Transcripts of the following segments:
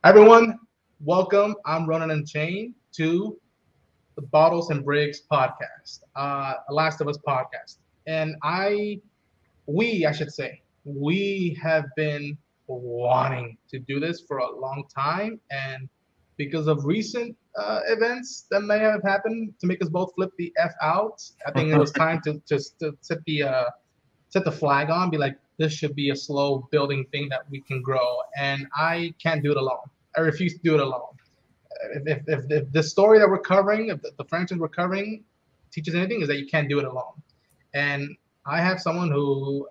Everyone, welcome. I'm Ronan and Chain to the Bottles and Briggs podcast, Last of Us podcast. And I should say, we have been wanting to do this for a long time. And because of recent events that may have happened to make us both flip the F out, I think it was time to just to set the flag on, be like, this should be a slow building thing that we can grow. And I can't do it alone. I refuse to do it alone. If the story that we're covering, if the franchise we're covering teaches anything, is that you can't do it alone. And I have someone who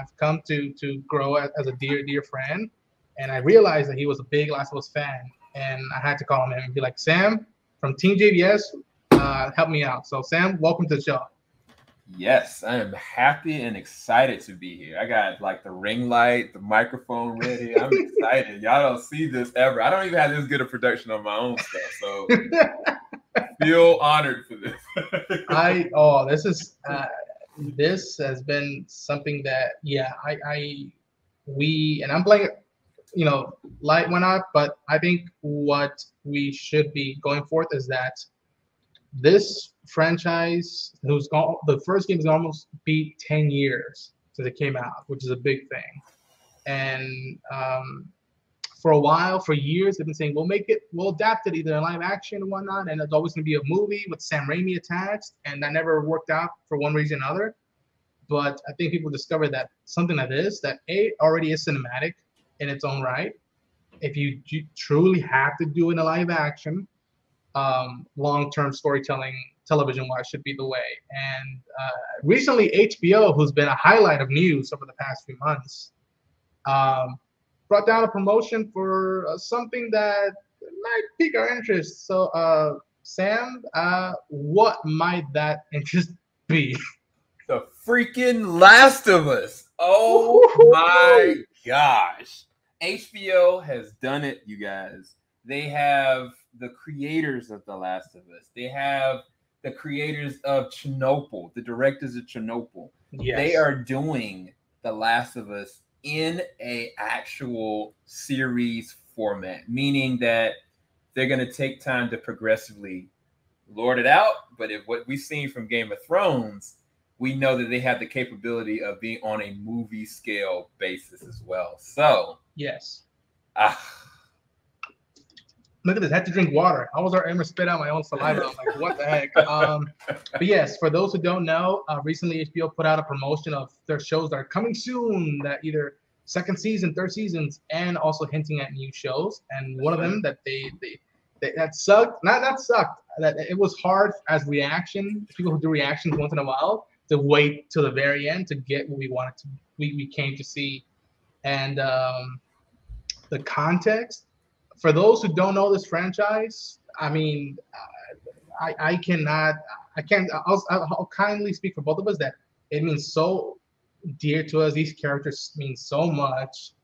I've come to grow as a dear friend, and I realized that he was a big Last of Us fan, and I had to call him and be like, Sam from Team JVS, help me out. So Sam, welcome to the show. Yes, I am happy and excited to be here. I got like the ring light, the microphone ready. I'm excited. Y'all don't see this ever. I don't even have this good a production on my own stuff, so feel honored for this. This has been something that we and I'm playing, light went out, but I think what we should be going forth is that this franchise, the first game is almost be 10 years since it came out, which is a big thing. And for a while, for years, they've been saying we'll adapt it either in live action or whatnot, and it's always going to be a movie with Sam Raimi attached, and that never worked out for one reason or another. But I think people discovered that something like this, that already is cinematic in its own right. If you truly have to do it in a live action, long-term storytelling, television-wise, should be the way. And recently, HBO, who's been a highlight of news over the past few months, brought down a promotion for something that might pique our interest. So, Sam, what might that interest be? The freaking Last of Us. Oh my gosh. HBO has done it, you guys. They have the creators of The Last of Us. They have the creators of Chernobyl, the directors of Chernobyl. Yes. They are doing The Last of Us in a actual series format, meaning that they're going to take time to progressively lord it out. But if what we've seen from Game of Thrones, we know that they have the capability of being on a movie scale basis as well. So, yes. Look at this. I had to drink water. I was almost spit out my own saliva. I'm like, what the heck? But yes, for those who don't know, recently HBO put out a promotion of their shows that are coming soon, that either second season, third seasons, and also hinting at new shows. And one of them that that sucked, not sucked, that it was hard as reaction, people who do reactions once in a while, to wait till the very end to get what we came to see. And the context, for those who don't know this franchise, I mean, I'll kindly speak for both of us that it means so dear to us. These characters mean so much,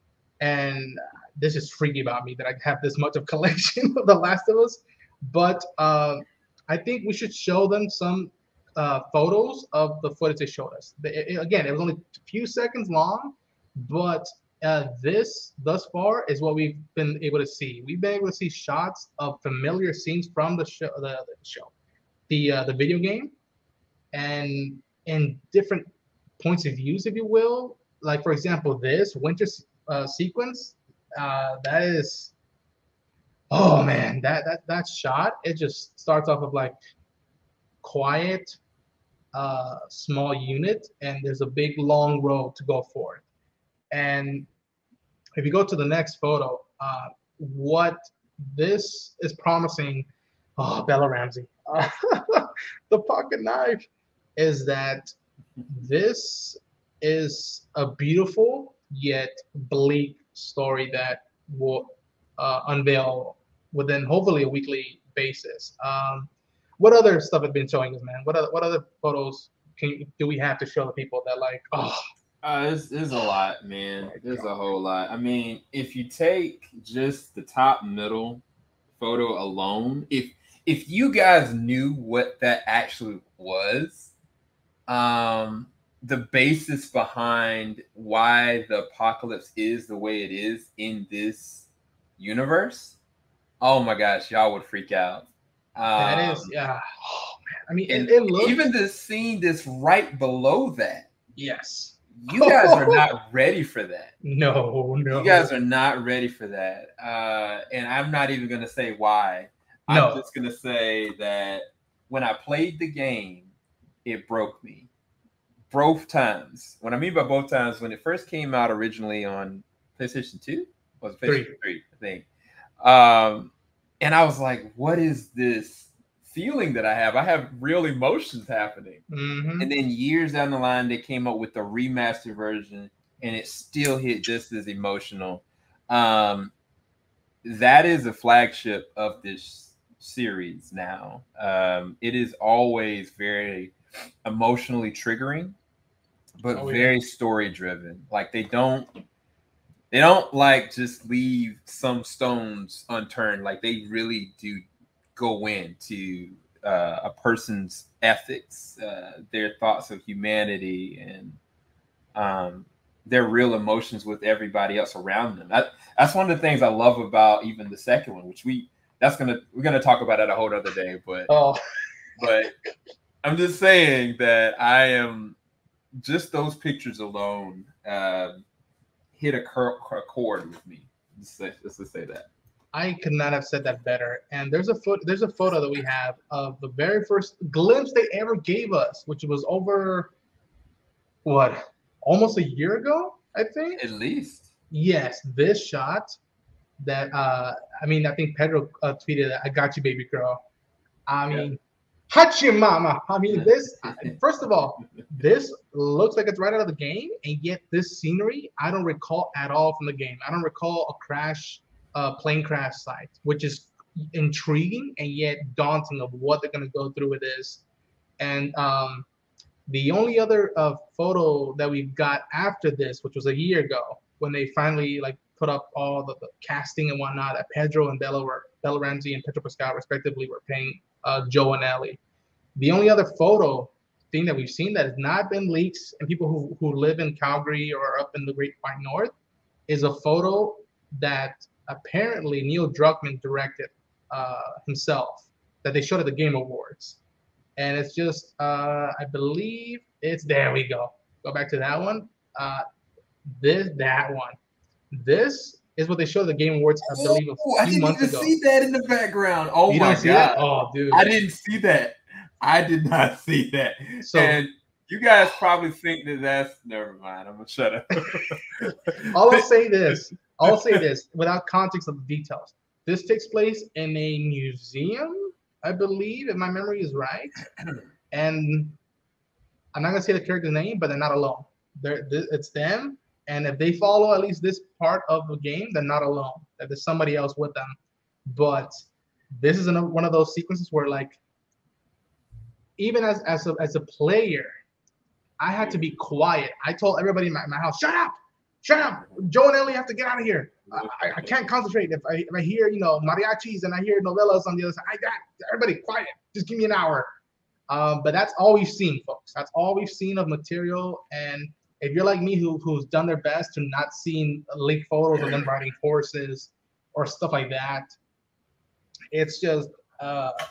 and this is freaky about me that I have this much of collection of The Last of Us. But I think we should show them some photos of the footage they showed us. Again, it was only a few seconds long, but this thus far is what we've been able to see. We've been able to see shots of familiar scenes from the video game, and in different points of views, if you will. Like, for example, this winter sequence, that is, oh man, that shot, it just starts off of like quiet, small unit, and there's a big long road to go for it. And if you go to the next photo, what this is promising, Bella Ramsey, the pocket knife, is that this is a beautiful yet bleak story that will unveil within hopefully a weekly basis. What other stuff have been showing us, man? What other photos do we have to show the people that like, there's a lot, man. There's a whole lot. I mean, if you take just the top middle photo alone, if you guys knew what that actually was, the basis behind why the apocalypse is the way it is in this universe, oh my gosh, y'all would freak out. That is, yeah. Oh man, I mean, And it looks. even the scene that's right below that, Yes. you guys are not ready for that. No, You no, guys are not ready for that. And I'm not even going to say why. I'm no. just going to say that when I played the game, it broke me. Both times. What I mean by both times, when it first came out originally on PlayStation 2, was PlayStation 3, I think. And I was like, what is this feeling that I have? I have real emotions happening. Mm-hmm. And then years down the line, they came up with the remastered version, and it still hit just as emotional. That is a flagship of this series now. It is always very emotionally triggering, but very story driven. Like they don't like just leave some stones unturned. Like they really do go into a person's ethics, their thoughts of humanity, and their real emotions with everybody else around them. That's one of the things I love about even the second one, which we're gonna talk about it a whole other day. But I'm just saying that I am just those pictures alone hit a chord with me. Let's just say that. I could not have said that better. And there's a photo that we have of the very first glimpse they ever gave us, which was over what, almost a year ago, I think. At least. Yes, this shot that I mean, I think Pedro tweeted that, "I got you, baby girl." I mean, Hachi mama. I mean, this. First of all, this looks like it's right out of the game, and yet this scenery I don't recall at all from the game. I don't recall a crash, plane crash site, which is intriguing and yet daunting of what they're gonna go through with this. And the only other photo that we got after this, which was a year ago, when they finally like put up all the casting and whatnot, that Pedro and Bella Ramsey and Pedro Pascal respectively were playing Joe and Ellie. The only other photo thing that we've seen that has not been leaks and people who live in Calgary or up in the Great White North is a photo that apparently Neil Druckmann directed himself that they showed at the Game Awards. And it's just, I believe it's, there we go. Go back to that one. That one. This is what they showed at the Game Awards, I believe, a few months ago. I didn't even see that in the background. Oh you my don't see god! That? Oh, dude, I didn't see that. I did not see that. So, and you guys probably think that that's never mind. I'm gonna shut up. I'll say this without context of the details. This takes place in a museum, I believe, if my memory is right. And I'm not gonna say the character's name, but they're not alone. It's them, and if they follow at least this part of the game, they're not alone. That there's somebody else with them. But this is one of those sequences where, like, even as a player, I had to be quiet. I told everybody in my house, shut up. Joe and Ellie have to get out of here. I can't concentrate. If I hear, mariachis and I hear novelas on the other side, everybody quiet. Just give me an hour. But that's all we've seen, folks. That's all we've seen of material. And if you're like me, who's done their best to not seeing leaked photos of them riding horses or stuff like that, it's just,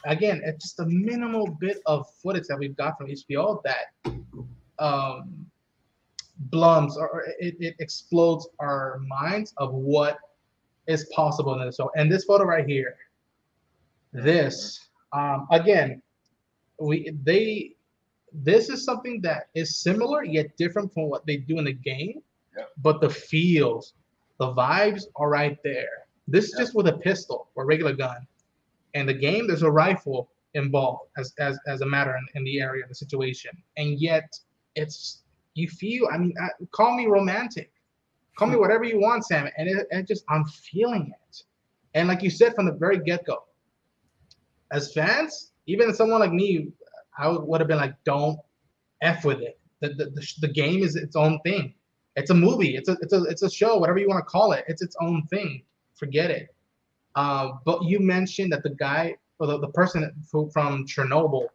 again, it's just a minimal bit of footage that we've got from HBO that blums or it explodes our minds of what is possible in this show. And this photo right here, this again, this is something that is similar yet different from what they do in the game, but the feels, the vibes are right there. This is just with a pistol or regular gun. In the game, there's a rifle involved as a matter in the area, the situation, and yet it's, you feel, I mean, call me romantic, call me whatever you want, Sam, and it just, I'm feeling it. And like you said from the very get-go, as fans, even someone like me, I would have been like, don't F with it. The game is its own thing. It's a movie. It's a show, whatever you want to call it. It's its own thing. Forget it. But you mentioned that the guy or the person from Chernobyl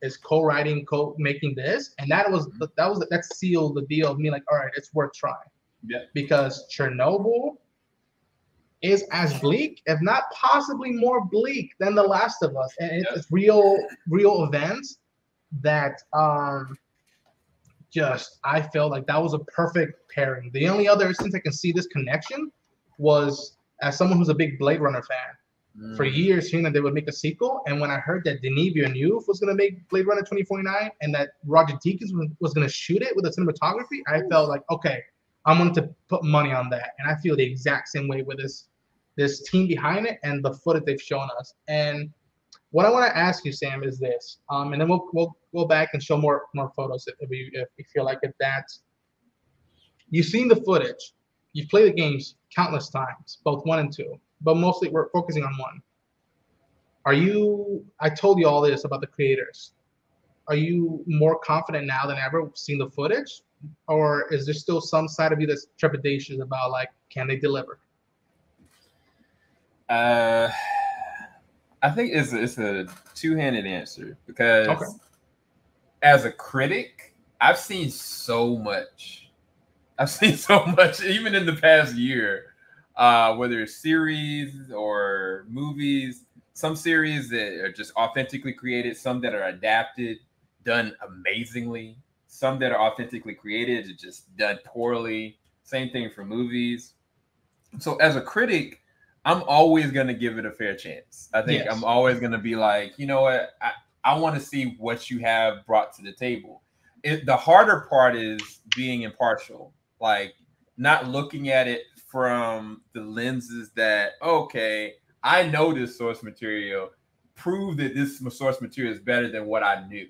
is co-writing, co-making this, and that sealed the deal of me like, all right, it's worth trying. Yeah. Because Chernobyl, is as bleak, if not possibly more bleak than The Last of Us, and Yep. it's real events that just I felt like that was a perfect pairing. The only other instance I can see this connection was as someone who's a big Blade Runner fan. For years, hearing that they would make a sequel, and when I heard that Denis Villeneuve was going to make Blade Runner 2049 and that Roger Deakins was going to shoot it with the cinematography, I felt like, okay, I'm going to put money on that. And I feel the exact same way with this team behind it and the footage they've shown us. And what I want to ask you, Sam, is this, and then we'll go back and show more photos if you feel like it. That you've seen the footage, you've played the games countless times, both 1 and 2, but mostly we're focusing on 1. Are you? I told you all this about the creators. Are you more confident now than ever seeing the footage, or is there still some side of you that's trepidatious about like, can they deliver? I think it's a two-handed answer because Okay. as a critic, I've seen so much. I've seen so much, even in the past year, whether it's series or movies. Some series that are just authentically created, some that are adapted, done amazingly. Some that are authentically created, just done poorly. Same thing for movies. So as a critic, I'm always going to give it a fair chance. I think I'm Yes. always going to be like, you know what? I want to see what you have brought to the table. The harder part is being impartial, like not looking at it from the lenses that, okay, I know this source material, prove that this source material is better than what I knew.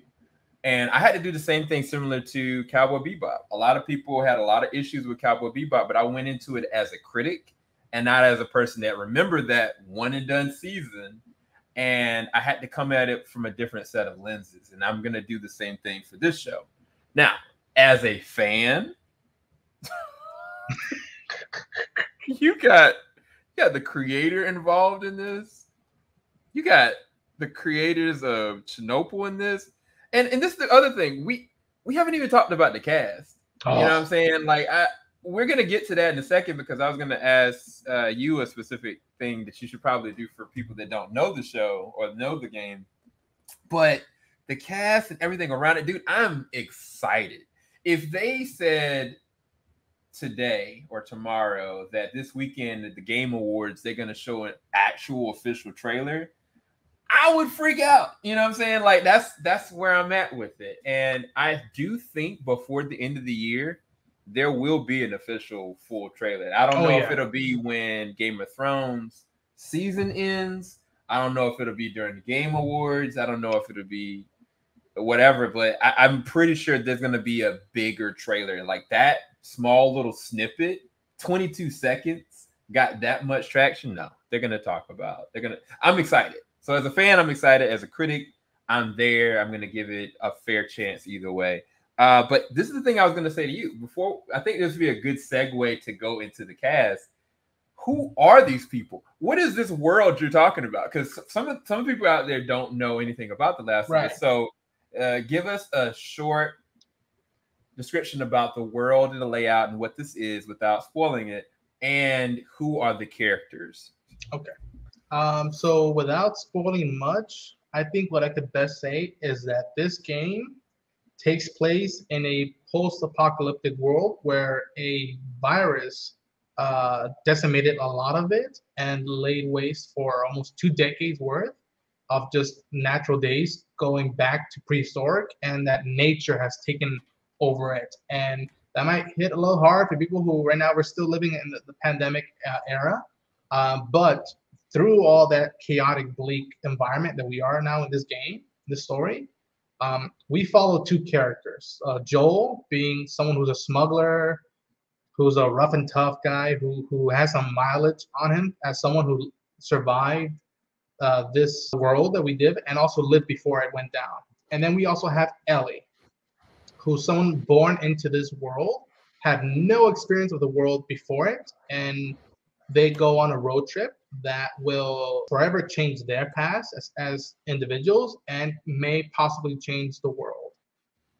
And I had to do the same thing similar to Cowboy Bebop. A lot of people had a lot of issues with Cowboy Bebop, but I went into it as a critic and not as a person that remembered that one and done season. And I had to come at it from a different set of lenses. And I'm going to do the same thing for this show. Now, as a fan, you got the creator involved in this. You got the creators of Chernobyl in this. And this is the other thing. We haven't even talked about the cast. You know what I'm saying? Like we're gonna get to that in a second because I was gonna ask you a specific thing that you should probably do for people that don't know the show or know the game. But the cast and everything around it, dude, I'm excited. If they said today or tomorrow that this weekend at the Game Awards they're gonna show an actual official trailer, I would freak out. You know what I'm saying? Like that's where I'm at with it. And I do think before the end of the year, there will be an official full trailer. I don't know if it'll be when Game of Thrones season ends. I don't know if it'll be during the Game Awards. I don't know if it'll be whatever, but I'm pretty sure there's going to be a bigger trailer. Like that small little snippet, 22 seconds, got that much traction. No, they're going to talk about. I'm excited. So as a fan, I'm excited. As a critic, I'm there. I'm going to give it a fair chance either way. But this is the thing I was going to say to you before. I think this would be a good segue to go into the cast. Who are these people? What is this world you're talking about? Because some people out there don't know anything about The Last of Us. So give us a short description about the world and the layout and what this is without spoiling it, and who are the characters. Okay. So without spoiling much, I think what I could best say is that this game takes place in a post-apocalyptic world where a virus decimated a lot of it and laid waste for almost 2 decades worth of just natural days going back to prehistoric, and that nature has taken over it. And that might hit a little hard for people who right now we're still living in the pandemic era. But through all that chaotic, bleak environment that we are now in this game, this story, we follow 2 characters. Joel being someone who's a smuggler, who's a rough and tough guy who has some mileage on him as someone who survived this world that we did and also lived before it went down. And then we also have Ellie, who's someone born into this world, had no experience of the world before it, and they go on a road trip that will forever change their past as individuals and may possibly change the world.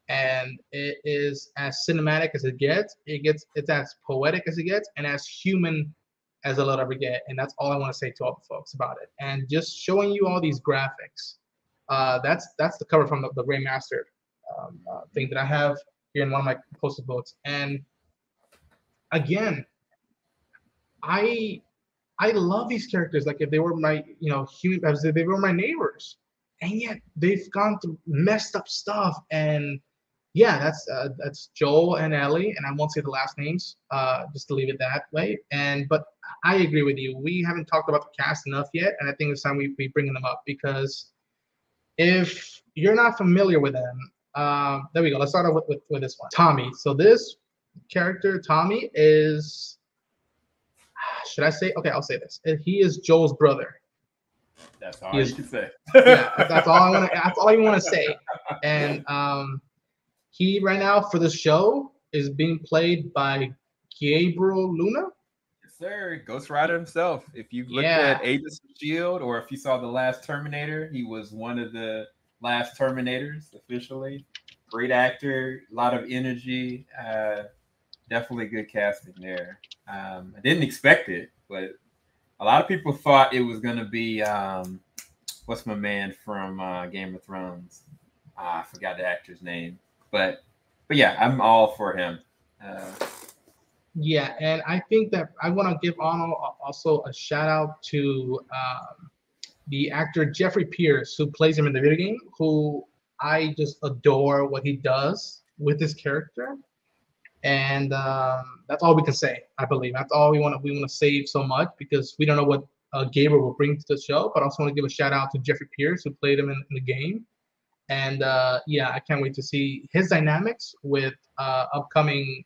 And it is as cinematic as it gets. It's as poetic as it gets, and as human as I'll ever get, and that's all I want to say to all the folks about it. And just showing you all these graphics. That's the cover from the remastered thing that I have here in one of my posted books. And again, I I love these characters like if they were my human, as if they were my neighbors, and yet they've gone through messed up stuff. And yeah, that's Joel and Ellie, and I won't say the last names, just to leave it that way. And but I agree with you. We haven't talked about the cast enough yet, and I think it's time we bring them up because if you're not familiar with them, there we go. Let's start off with this one, Tommy. So this character, Tommy, is should I say? Okay, I'll say this. He is Joel's brother. That's all you can say. Yeah, that's all I want to. That's all I want to say. And he right now for the show is being played by Gabriel Luna. Yes, sir. Ghost Rider himself. If you've looked at Agents of Shield, or if you saw the last Terminator, he was one of the last Terminators officially. Great actor, a lot of energy. Definitely good casting there. I didn't expect it, but a lot of people thought it was going to be what's my man from Game of Thrones? I forgot the actor's name, but yeah, I'm all for him. Yeah, and I think that I want to give also a shout out to the actor Jeffrey Pierce, who plays him in the video game, who I just adore what he does with this character. And that's all we can say. I believe that's all we want to save so much because we don't know what Gabriel will bring to the show. But I also want to give a shout out to Jeffrey Pierce who played him in the game. And yeah, I can't wait to see his dynamics with upcoming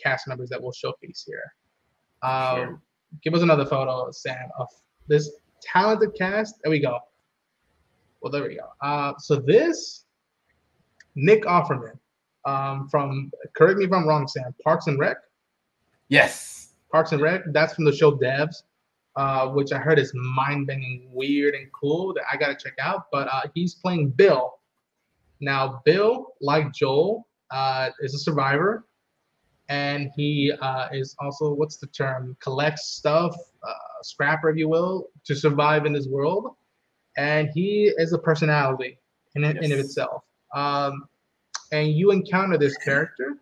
cast members that we'll showcase here. Sure. Give us another photo, Sam, of this talented cast. There we go. Well, there we go. So this Nick Offerman. From correct me if I'm wrong, Sam. Parks and Rec. Yes. Parks and Rec. That's from the show Devs, which I heard is mind-bending, weird, and cool that I gotta check out. But he's playing Bill. Now, Bill, like Joel, is a survivor, and he is also what's the term? Collects stuff, scrapper, if you will, to survive in this world. And he is a personality in of itself. And you encounter this character,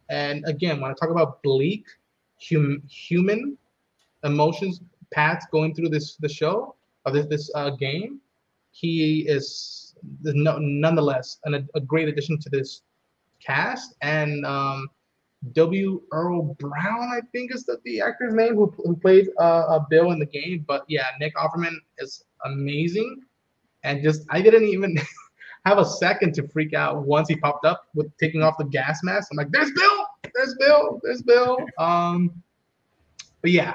and again, when I talk about bleak human emotions paths going through the show of this game, he is nonetheless a great addition to this cast. And W. Earl Brown, I think is the actor's name, who played Bill in the game. But yeah, Nick Offerman is amazing, and just I didn't even have a second to freak out once he popped up with taking off the gas mask. I'm like, there's Bill, there's Bill, there's Bill. But yeah,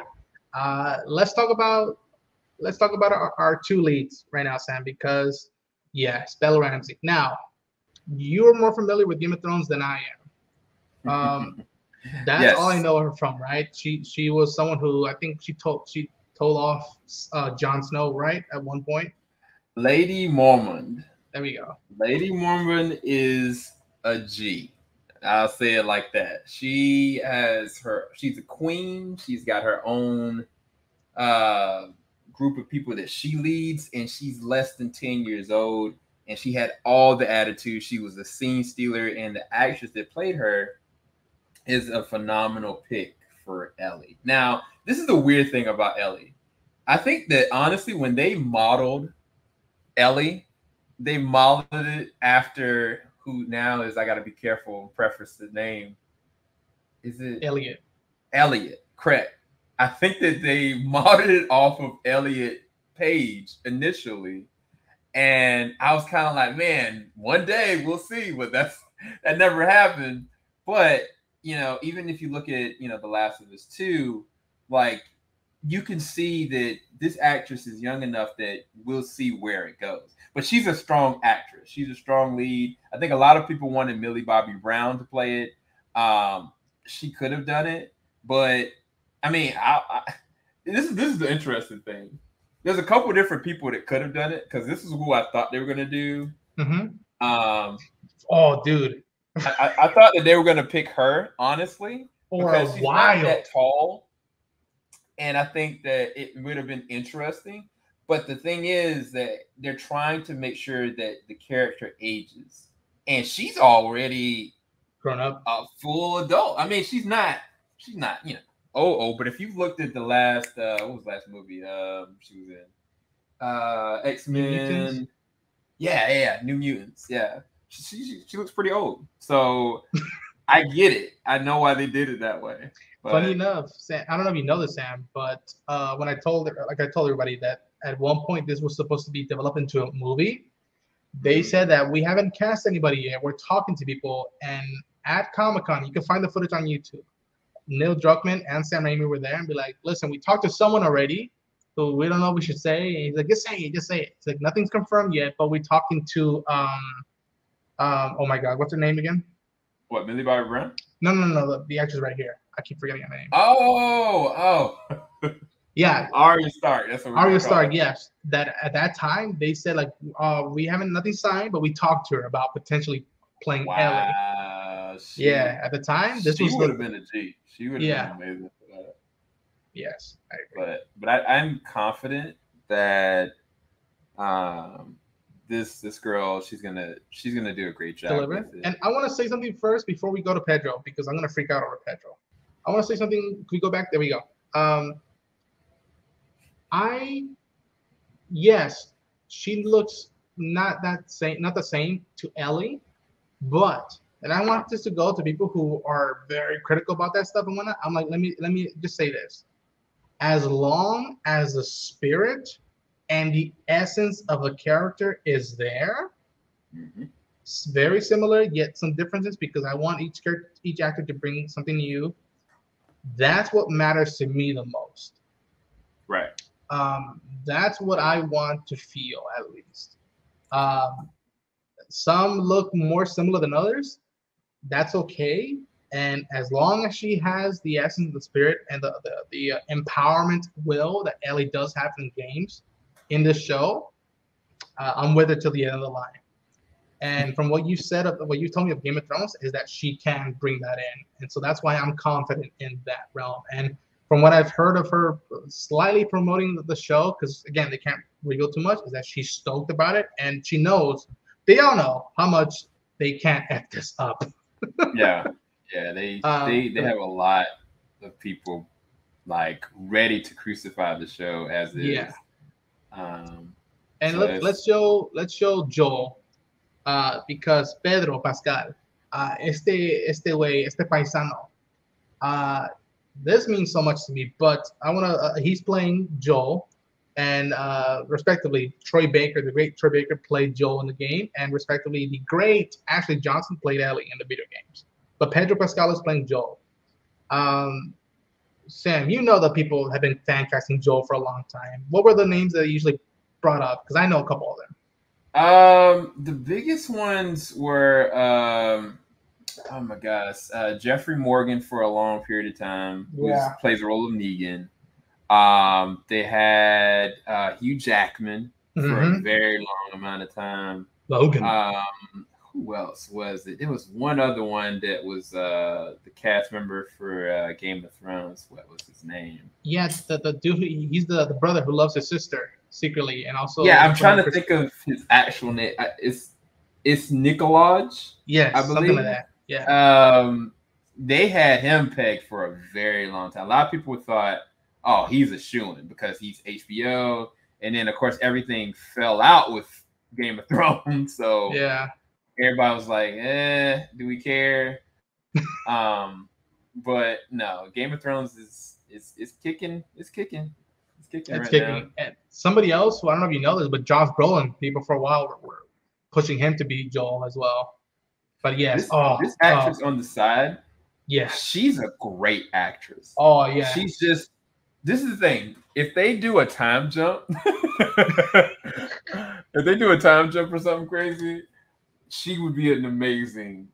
let's talk about our two leads right now, Sam, because yes, Bella Ramsey. Now, you're more familiar with Game of Thrones than I am. That's all I know her from, right? She was someone who I think she told off Jon Snow, right, at one point. Lady Mormont. There we go. Lady Mormont is a G. I'll say it like that. She's a queen. She's got her own group of people that she leads, and she's less than 10 years old, and she had all the attitude. She was a scene stealer, and the actress that played her is a phenomenal pick for Ellie. Now, this is the weird thing about Ellie. I think that honestly, when they modeled Ellie, they modeled it after who now is, I got to be careful and preface the name. Is it Elliot? Elliot, correct. I think that they modeled it off of Elliot Page initially. And I was kind of like, man, one day we'll see, but that never happened. But, even if you look at, The Last of Us 2, like, you can see that this actress is young enough that we'll see where it goes. But she's a strong actress. She's a strong lead. I think a lot of people wanted Millie Bobby Brown to play it. She could have done it. But, I mean, this is the interesting thing. There's a couple of different people that could have done it because this is who I thought they were going to do. Mm-hmm. Oh, dude. I thought that they were going to pick her, honestly. Or because she's not that tall. and I think that it would have been interesting. But the thing is that they're trying to make sure that the character ages, and she's already Grown up. a full adult. I mean, she's not, but if you've looked at the last, what was the last movie? She was in X-Men. Yeah, New Mutants. Yeah, she looks pretty old. So I get it. I know why they did it that way. But Funny enough, Sam, I don't know if you know this, Sam, but when I told everybody that at one point this was supposed to be developed into a movie, they said that we haven't cast anybody yet. We're talking to people, and at Comic-Con, you can find the footage on YouTube. Neil Druckmann and Sam Raimi were there and be like, listen, we talked to someone already who we don't know what we should say. And he's like, just say it, just say it. It's like, nothing's confirmed yet, but we're talking to, oh my God, what's her name again? What, Millie Bobby Brown? No, the actress right here. I keep forgetting her name. Oh. Yeah. Arya Stark. That's what we're Arya Stark, yes. That at that time, they said, like, we haven't nothing signed, but we talked to her about potentially playing Ellie. Yeah, at the time, this would have been a G. She would have been amazing for that. Yes, I agree. But I'm confident that this girl, she's gonna do a great job. And I want to say something first before we go to Pedro, because I'm gonna freak out over Pedro. I want to say something. Can we go back? There we go. Yes, she looks not the same to Ellie, but. And I want this to go to people who are very critical about that stuff and whatnot. I'm like, let me just say this. As long as the spirit and the essence of a character is there, it's very similar, yet some differences, because I want each actor to bring something new. That's what matters to me the most. Right. That's what I want to feel, at least. Some look more similar than others. That's okay, and as long as she has the essence of the spirit and the empowerment will that Ellie does have in games, in this show, I'm with her till the end of the line. And from what you said, what you told me of Game of Thrones, is that she can bring that in, and so that's why I'm confident in that realm. And from what I've heard of her slightly promoting the show, because again they can't reveal too much, is that she's stoked about it, and she knows, they all know how much they can't F this up. Yeah, they have a lot of people like ready to crucify the show as is. Yeah. And so let's show Joel, because Pedro Pascal, este paisano, this means so much to me. But I wanna, he's playing Joel, and respectively, Troy Baker, the great Troy Baker, played Joel in the game, and respectively, the great Ashley Johnson played Ellie in the video games. But Pedro Pascal is playing Joel. Sam, you know that people have been fan casting Joel for a long time. What were the names that they usually brought up? Because I know a couple of them. The biggest ones were, oh my gosh, Jeffrey Morgan for a long period of time, who plays the role of Negan. They had Hugh Jackman for a very long amount of time. Logan. Who else was it? There was one other one that was the cast member for Game of Thrones. What was his name? Yeah, the dude. He's the brother who loves his sister secretly, and also. Yeah, I'm trying to think of his actual name. It's Nikolaj. Yes, I believe. Something like that. Yeah. They had him pegged for a very long time. A lot of people thought, oh, he's a shoo-in because he's HBO, and then of course everything fell out with Game of Thrones. So yeah. Everybody was like, do we care? But no, Game of Thrones is kicking. It's kicking. Now. And somebody else, who I don't know if you know this, but Josh Brolin, people for a while were pushing him to be Joel as well. But yes, this actress on the side, yes, she's a great actress. Oh yeah, she's just. This is the thing. If they do a time jump, or something crazy, she would be an amazing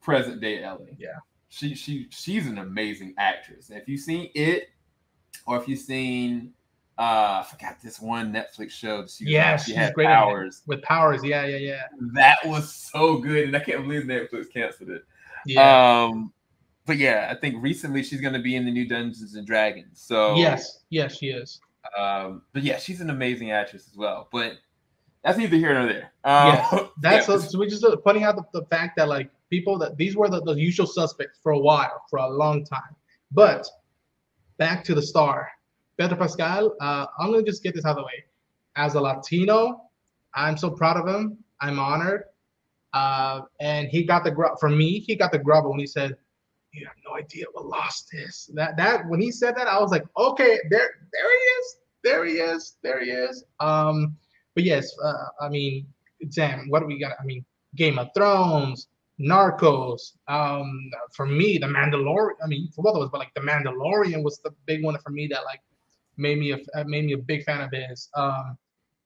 present day Ellie. Yeah. She's an amazing actress. If you've seen it, or if you've seen I forgot this one Netflix show. She had great powers. With powers, yeah. That was so good, and I can't believe Netflix canceled it. Yeah. but yeah, I think recently she's going to be in the new Dungeons and Dragons. So Yes, she is. but yeah, she's an amazing actress as well. But that's neither here nor there. Yes, that's Yeah. so we're just putting out the fact that like people that these were the usual suspects for a while, for a long time. But back to the star, Pedro Pascal. I'm gonna just get this out of the way. As a Latino, I'm so proud of him. I'm honored. And he got the grub from me. He got the grub when he said, "You have no idea what lost is." That when he said that, I was like, "Okay, there he is, there he is, there he is." But yes, I mean, Sam, what do we got? I mean, Game of Thrones, Narcos. For me, The Mandalorian. I mean, for both of us, but like The Mandalorian was the big one for me that like made me a big fan of his.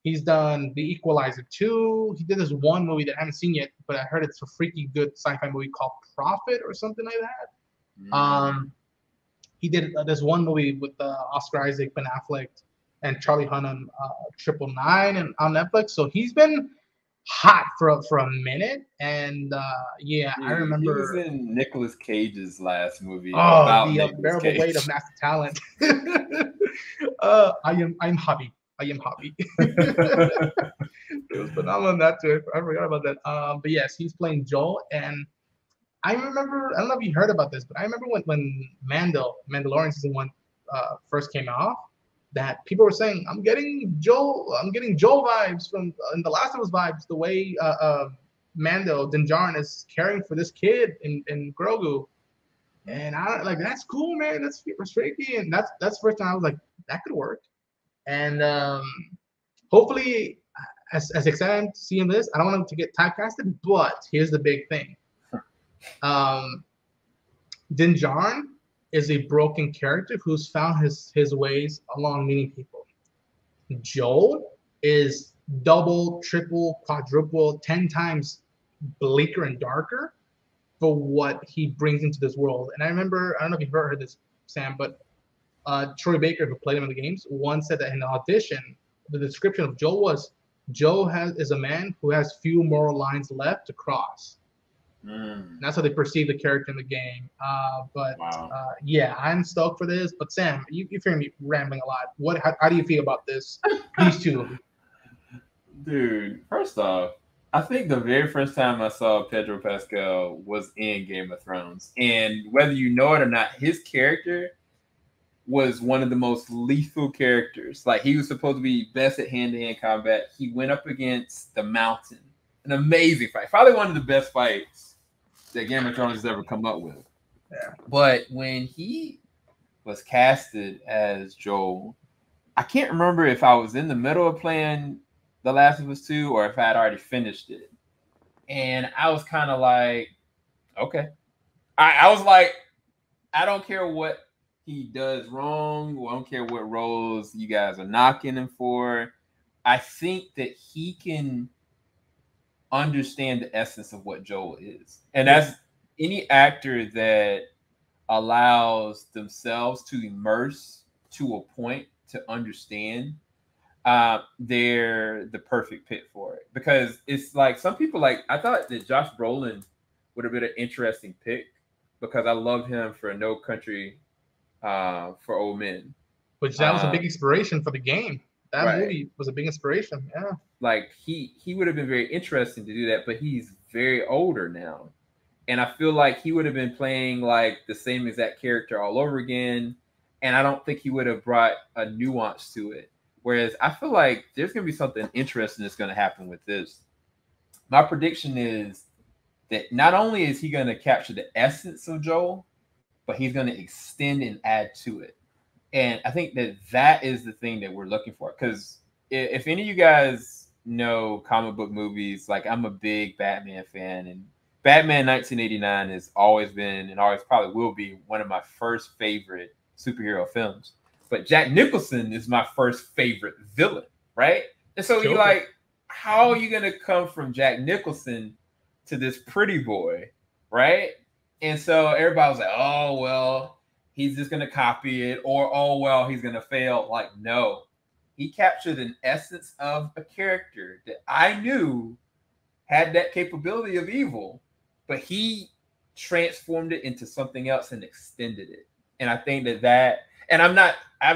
He's done The Equalizer 2. He did this one movie that I haven't seen yet, but I heard it's a freaky good sci-fi movie called Prophet or something like that. He did this one movie with Oscar Isaac, Ben Affleck, and Charlie Hunnam, Triple Nine, and on Netflix. So he's been hot for a minute, and yeah, I Dude, he was remember. in Nicolas Cage's last movie Oh, about the Nicolas unbearable Cage. weight of massive talent. I'm Hobby. I am Hobby. It was phenomenal in that too. I forgot about that. But yes, he's playing Joel, and I remember. I don't know if you heard about this, but I remember when Mandalorian season 1 first came out, that people were saying, I'm getting Joel vibes from in the Last of Us vibes, the way Mando Din Djarin is caring for this kid in Grogu, and I like that's cool, man. That's freaky, and that's the first time I was like, that could work, and hopefully, as excited to see him this, I don't want him to get typecasted, but here's the big thing. Din Djarin is a broken character who's found his ways along meeting people. Joel is double, triple, quadruple, 10 times bleaker and darker for what he brings into this world. And I remember, I don't know if you've heard this, Sam, but Troy Baker, who played him in the games, once said that in the audition, the description of Joel was, Joel is a man who has few moral lines left to cross. That's how they perceive the character in the game. But Wow. Yeah, I'm stoked for this. But Sam, you feel me rambling a lot. How do you feel about these two? Dude, first off, I think the very first time I saw Pedro Pascal was in Game of Thrones. And whether you know it or not, his character was one of the most lethal characters. Like, he was supposed to be best at hand-to-hand combat. He went up against the Mountain. An amazing fight. Probably one of the best fights that Game of Thrones has ever come up with. Yeah. But when he was casted as Joel, I can't remember if I was in the middle of playing The Last of Us 2 or if I had already finished it. And I was kind of like, okay. I was like, I don't care what he does wrong. I don't care what roles you guys are knocking him for. I think that he can understand the essence of what Joel is. And that's any actor that allows themselves to immerse to a point to understand, they're the perfect fit for it. Because it's like some people, like, I thought that Josh Brolin would have been an interesting pick because I love him for No Country for Old Men. Which that was a big inspiration for the game. That movie was a big inspiration. Yeah. Like he would have been very interesting to do that, but he's very older now. And I feel like he would have been playing like the same exact character all over again. And I don't think he would have brought a nuance to it. Whereas I feel like there's going to be something interesting that's going to happen with this. My prediction is that not only is he going to capture the essence of Joel, but he's going to extend and add to it. And I think that is the thing that we're looking for. Because if any of you guys know comic book movies, like, I'm a big Batman fan, and Batman 1989 has always been and always probably will be one of my first favorite superhero films. But Jack Nicholson is my first favorite villain, right? And so you're like, how are you going to come from Jack Nicholson to this pretty boy, right? And so everybody was like, oh, well, he's just going to copy it, or, oh, well, he's going to fail. Like, no. He captured an essence of a character that I knew had that capability of evil, but he transformed it into something else and extended it. And I think that and I'm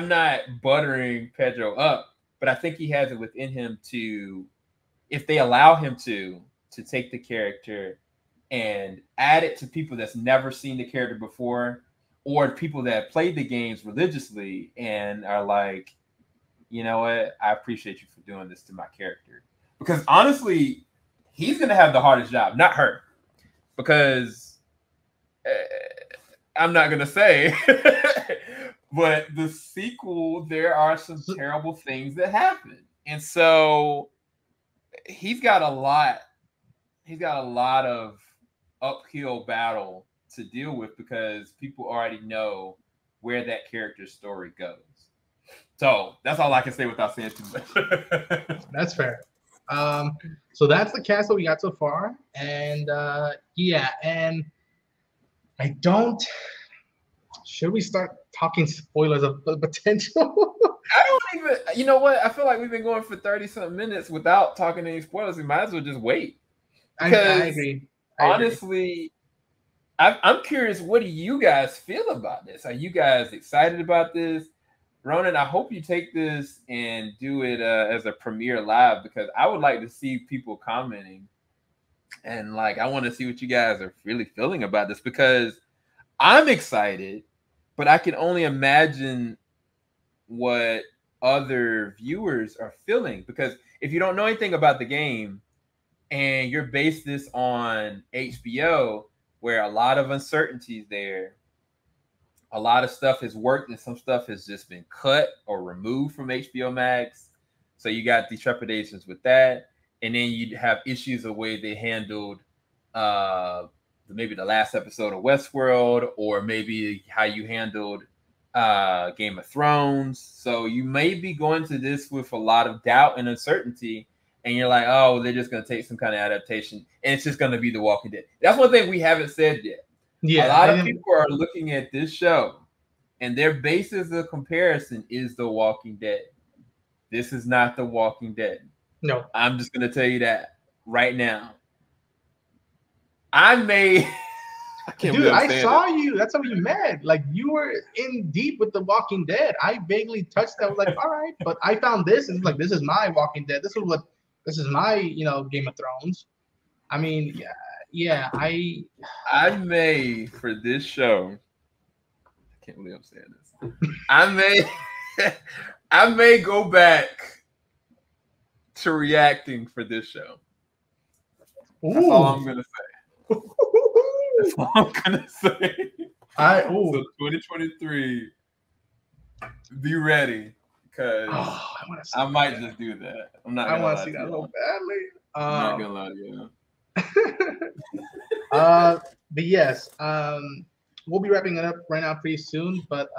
not buttering Pedro up, but I think he has it within him to, if they allow him to take the character and add it to people that's never seen the character before, or people that played the games religiously and are like, you know what, I appreciate you for doing this to my character. Because honestly, he's gonna have the hardest job, not her, because I'm not gonna say, but the sequel, there are some terrible things that happen, and so he's got a lot. He's got a lot of uphill battle to deal with because people already know where that character's story goes. So that's all I can say without saying too much. That's fair. So that's the cast that we got so far, and yeah, and I don't. Should we start talking spoilers of the potential? I don't even. You know what? I feel like we've been going for 30-something minutes without talking any spoilers. We might as well just wait. I agree. Honestly, I'm curious. What do you guys feel about this? Are you guys excited about this? Ronan, I hope you take this and do it as a premiere live, because I would like to see people commenting, and like I want to see what you guys are really feeling about this, because I'm excited, but I can only imagine what other viewers are feeling, because if you don't know anything about the game and you're based this on HBO, where a lot of uncertainties there, a lot of stuff has worked and some stuff has just been cut or removed from HBO Max. So you got these trepidations with that. And then you have issues of the way they handled maybe the last episode of Westworld, or maybe how you handled Game of Thrones. So you may be going to this with a lot of doubt and uncertainty, and you're like, oh, they're just going to take some kind of adaptation, and it's just going to be The Walking Dead. That's one thing we haven't said yet. Yeah, a lot of people are looking at this show, and their basis of comparison is The Walking Dead. This is not The Walking Dead. No. I'm just going to tell you that right now. I can't Dude, I saw you. That's how we met. Like, you were in deep with The Walking Dead. I vaguely touched that. I was like, all right. But I found this, and it's like, this is my Walking Dead. This is my, Game of Thrones. I mean, yeah, I may, for this show, I can't believe I'm saying this. I may go back to reacting for this show. Ooh. That's all I'm gonna say. That's all I'm gonna say. So 2023, be ready, because I might just do that. I'm not. I want to see that so badly. I'm not gonna lie to you. But yes, we'll be wrapping it up right now pretty soon. But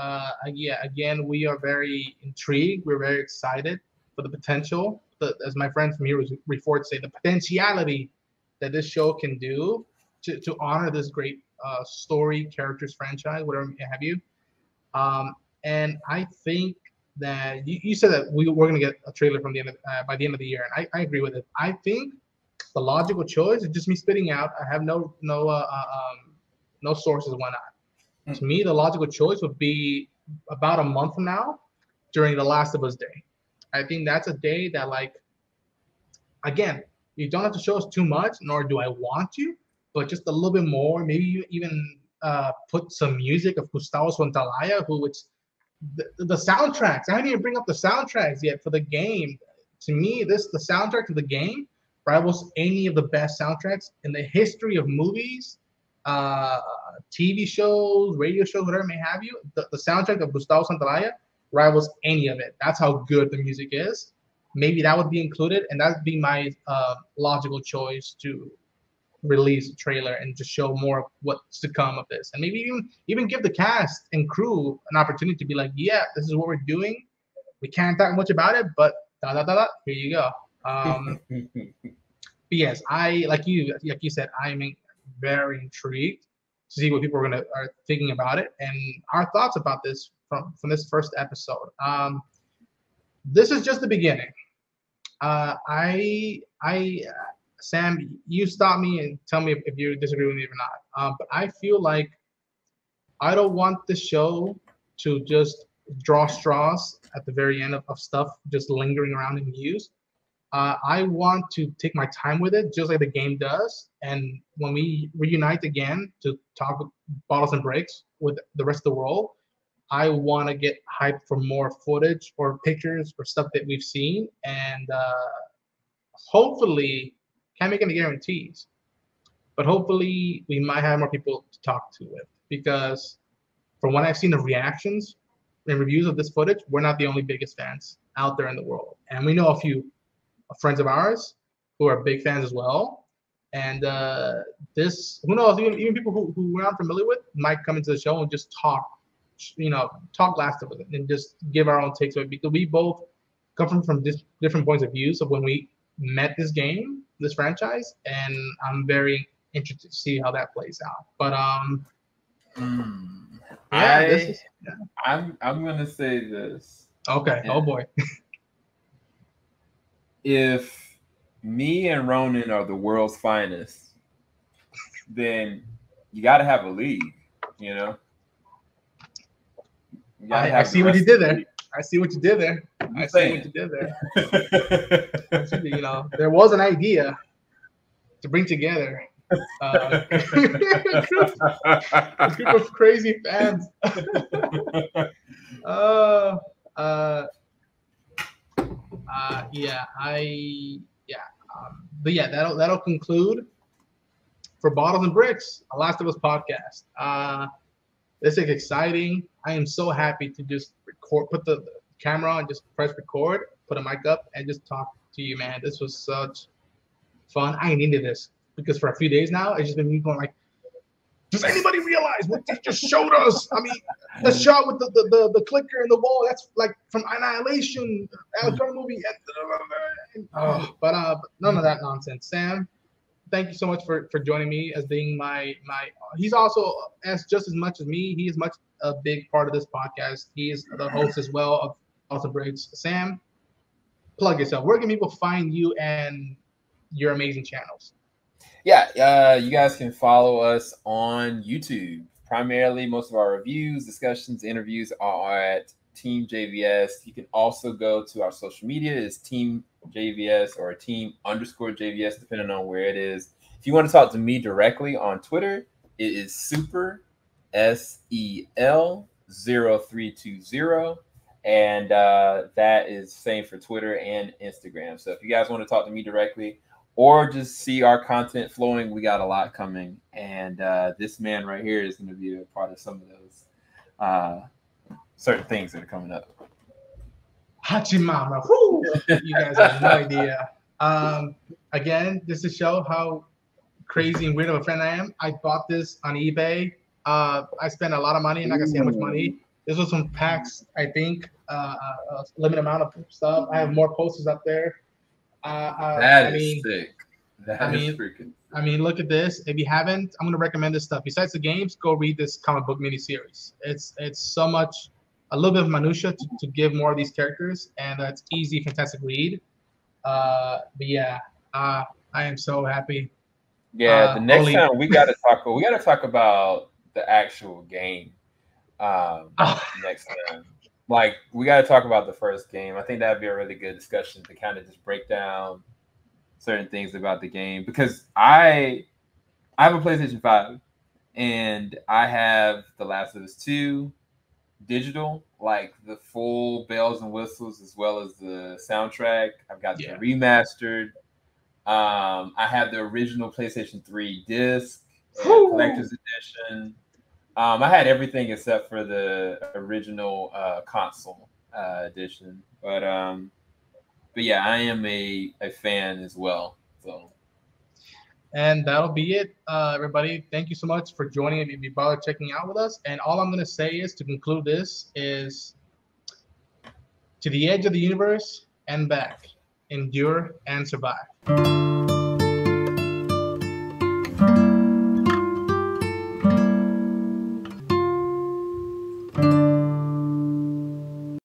yeah, again, we are very intrigued. We're very excited for the potential. As my friend from Heroes Reforged say, the potentiality that this show can do to honor this great story, characters, franchise, whatever have you. And I think that you said that we're going to get a trailer from the end of, by the end of the year, and I agree with it. I think the logical choice is just me spitting out. I have no sources why not. To me, the logical choice would be about a month from now, during the Last of Us Day. I think that's a day that, like, again, you don't have to show us too much, nor do I want to, but just a little bit more. Maybe you even put some music of Gustavo Santaolalla, which the soundtracks. I didn't even bring up the soundtracks yet for the game. To me, the soundtrack to the game rivals any of the best soundtracks in the history of movies, TV shows, radio shows, whatever may have you. The soundtrack of Gustavo Santaolalla rivals any of it. That's how good the music is. Maybe that would be included, and that would be my logical choice to release a trailer and just show more of what's to come of this, and maybe even give the cast and crew an opportunity to be like, yeah, this is what we're doing. We can't talk much about it, but here you go. But yes, I like you said, I'm very intrigued to see what people are thinking about it and our thoughts about this from this first episode. This is just the beginning. Sam, you stop me and tell me if you disagree with me or not. But I feel like I don't want the show to just draw straws at the very end of stuff just lingering around in news. I want to take my time with it, just like the game does. And when we reunite again to talk bottles and breaks with the rest of the world, I want to get hyped for more footage or pictures or stuff that we've seen. And hopefully, can't make any guarantees, but hopefully we might have more people to talk to with because from what I've seen of reactions and reviews of this footage, we're not the only biggest fans out there in the world. And we know a few friends of ours who are big fans as well. And this, who knows, even people who we're not familiar with might come into the show and just talk, talk Last of Us and just give our own takes of it because we both come from different points of views of when we met this game, this franchise, and I'm very interested to see how that plays out. But I'm gonna say this. Okay. Oh boy. If me and Ronan are the world's finest, then you got to have a league. You know. I see what you did there. I see what you did there. I see what you did there. There was an idea to bring together a group of crazy fans. But yeah, that'll conclude for Bottles and Bricks, a Last of Us podcast. This is exciting. I am so happy to just put the camera on, just press record, put a mic up, and just talk to you, man. This was such fun. I needed this because for a few days now, it's just been me going like, does anybody realize what they just showed us? I mean, the shot with the clicker and the wall, that's like from Annihilation, movie. But none of that nonsense. Sam, thank you so much for joining me as being my he's also just as much as me. He is much a big part of this podcast. He is the host as well of Awesome Breaks. Sam, plug yourself. Where can people find you and your amazing channels? Yeah, you guys can follow us on YouTube. Primarily, most of our reviews, discussions, interviews are at Team JVS. You can also go to our social media. It's Team JVS or Team_JVS, depending on where it is. If you want to talk to me directly on Twitter, it is Super SEL0320. And that is same for Twitter and Instagram. So if you guys want to talk to me directly, or just see our content flowing, we got a lot coming. And this man right here is going to be a part of some of those certain things that are coming up. Hachimama. Woo! You guys have no idea. Again, this is show how crazy and weird of a friend I am. I bought this on eBay. I spent a lot of money. I'm not going to say how much money. This was from PAX, I think. A limited amount of stuff. I have more posters up there. That is sick. That is freaking. I mean, look at this. If you haven't, I'm gonna recommend this stuff. Besides the games, go read this comic book miniseries. It's so much, a little bit of minutia to give more of these characters, and it's easy, fantastic read. But yeah, I am so happy. Yeah, the next time we gotta talk about the actual game. Next time. Like, we got to talk about the first game. I think that'd be a really good discussion to kind of just break down certain things about the game, because I have a PlayStation 5 and I have The Last of Us 2 digital, like the full bells and whistles as well as the soundtrack. I've got the remastered. I have the original PlayStation 3 disc, collector's edition. I had everything except for the original console edition, but yeah, I am a fan as well. So, and that'll be it, everybody. Thank you so much for joining. If you bother checking out with us, and all I'm gonna say is to conclude this is to the edge of the universe and back, endure and survive.